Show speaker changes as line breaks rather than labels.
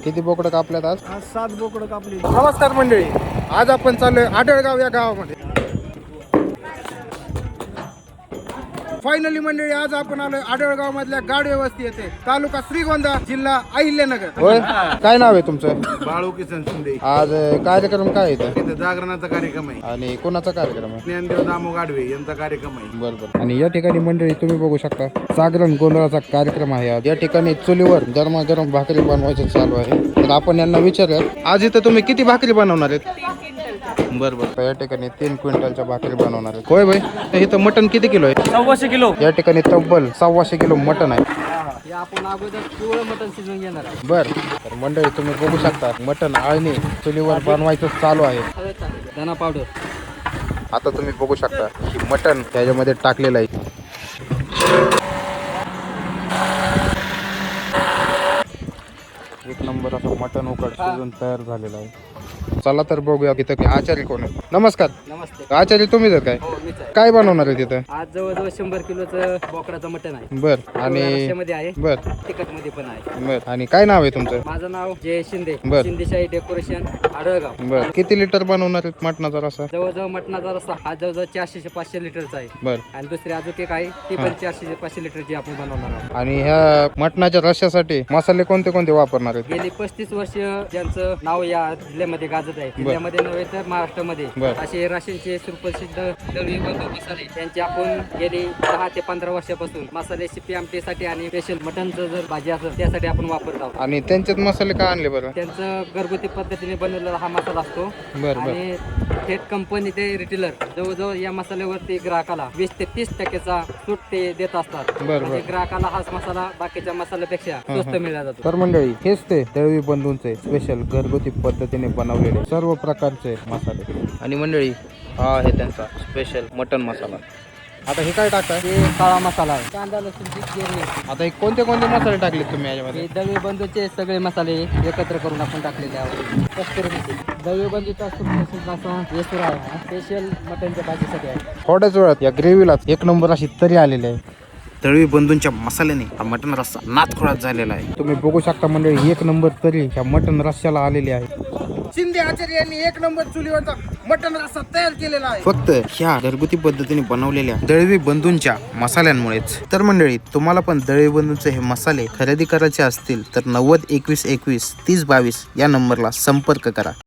किती बोकडं कापल्यात आज?
आज 7 बोकडं कापली.
नमस्कार मंडळी, आज आपण चाललोय आडळगाव या गावामध्ये. फायनली मंडळी आज आपण आलोय आडळगाव मधल्या गाडी व्यवस्थी येते, तालुका श्रीगोंदा, जिल्हा अहिल्यानगर. होय, काय नाव आहे तुमचं?
बाळू किसन शिंदे.
आज कार्यक्रम काय आहे
इथं जागरणाचा कार्यक्रम आहे
आणि कोणाचा कार्यक्रम आहे?
ज्ञानदेव दामो गाडवे यांचा कार्यक्रम आहे.
बरोबर. आणि या ठिकाणी मंडळी तुम्ही बघू शकता जागरण गोंधळाचा कार्यक्रम आहे. आज या ठिकाणी चुलीवर गरमागरम भाकरी बनवायचं चालू आहे. तर आपण यांना विचारूया, आज इथं तुम्ही किती भाकरी बनवणार आहेत? बरोबर, या ठिकाणी 3 क्विंटलच्या भाकरी बनवणार आहेत. होय भाई, इथं मटण किती किलो आहे?
1,400 किलो.
या ठिकाणी तब्बल 1,400 किलो मटण आहे.
हे आपण अगोदर पिवळं मटण शिजवून घेणार आहे.
बर, तर मंडळी तुम्ही बघू शकता मटण आळणी चुलीवर बनवायचं चालू आहे.
धना पावडर.
आता तुम्ही बघू शकता की मटण त्याच्यामध्ये टाकलेलं आहे. एक नंबर असं मटण उकड शिजून तयार झालेलं आहे. चला तर बघूया तिथं आचार्य कोण आहे. नमस्कार.
नमस्ते.
आचार्य तुम्ही जर काय
हो, मीच आहे.
काय बनवणार आहे तिथं?
आज जवळजवळ 100 किलोचं बोकडाचं मटण आहे.
बर, आणि
मध्ये आहे,
बर
तिखट मध्ये पण आहे.
बर, आणि काय नाव आहे तुमचं?
माझं नाव जय शिंदे.
बर.
शिंदेशाही डेकोरेशन, आडळगाव.
बर, किती लिटर बनवणार आहेत मटणाचा रसा?
जवळजवळ मटणाचा रस्सा हा जवळजवळ 400 ते 500 लिटरचा आहे.
बर,
आणि दुसरी अजून एक आहे ती पण 400 ते 500 लिटरची आपण बनवणार आहोत.
आणि ह्या मटणाच्या रश्यासाठी मसाले कोणते कोणते वापरणार आहेत?
गेली 35 वर्ष ज्यांचं नाव या जिल्ह्यामध्ये गाजत आहे, जिल्ह्यामध्ये नव्हे तर महाराष्ट्रामध्ये,
बर.
असे राशींचे सुप्रसिद्ध दळवी बंधू मसाले त्यांचे आपण गेली 10 ते 15 वर्षापासून मसाले शिपी आमटीसाठी आणि स्पेशल मटनचं जर भाजी असेल त्यासाठी आपण वापरत आहोत.
आणि त्यांच्यात मसाले का आणले बरं?
त्यांचं घरगुती पद्धतीने बनवलेला हा मसाला असतो.
बर बर,
आणि थेट कंपनी ते रिटेलर जवळजवळ या मसाल्यावरती ग्राहकाला 20 ते 30% सूट ते देत असतात.
बर.
म्हणजे ग्राहकाला हाच मसाला बाकीच्या मसाल्यापेक्षा स्वस्त मिळला जातो.
तर मंडळी हेच ते दळवी बंधूंचे स्पेशल घरगुती पद्धतीने बनवलेले सर्व प्रकारचे मसाले. आणि मंडळी हा आहे त्यांचा स्पेशल मटन मसाला. आता हे काय टाकताय?
हे काळा मसाला आहे. कांदा लसूणची गिरणी.
आता हे कोणते कोणते मसाले टाकले तुम्ही याच्यामध्ये?
हे दळवी बंधूचे सगळे मसाले एकत्र करून आपण टाकलेले आहोत. कस्तुरी मेथी. दळवी बंधूचा सुप्रसिद्ध असा येसूर आहे, हा स्पेशल मटनच्या भाजीसाठी आहे.
थोड्याच वेळात या ग्रेव्हीला एक नंबर अशी तरी आलेली आहे. दळवी बंधूंच्या मसाल्याने हा मटन रस्सा नातखोळात झालेला आहे. तुम्ही बघू शकता मंडळी एक नंबर तरी ह्या मटन रस्स्याला आलेली आहे. शिंदे आचार्य यांनी एक नंबर चुलीवरचा मटन रस्सा तयार केलेला आहे फक्त ह्या घरगुती पद्धतीने बनवलेल्या दळवी बंधूंच्या मसाल्यांमुळेच. तर मंडळी तुम्हाला पण दळवी बंधूंचे हे मसाले खरेदी करायचे असतील तर 90 21 21 30 22 या नंबरला संपर्क करा.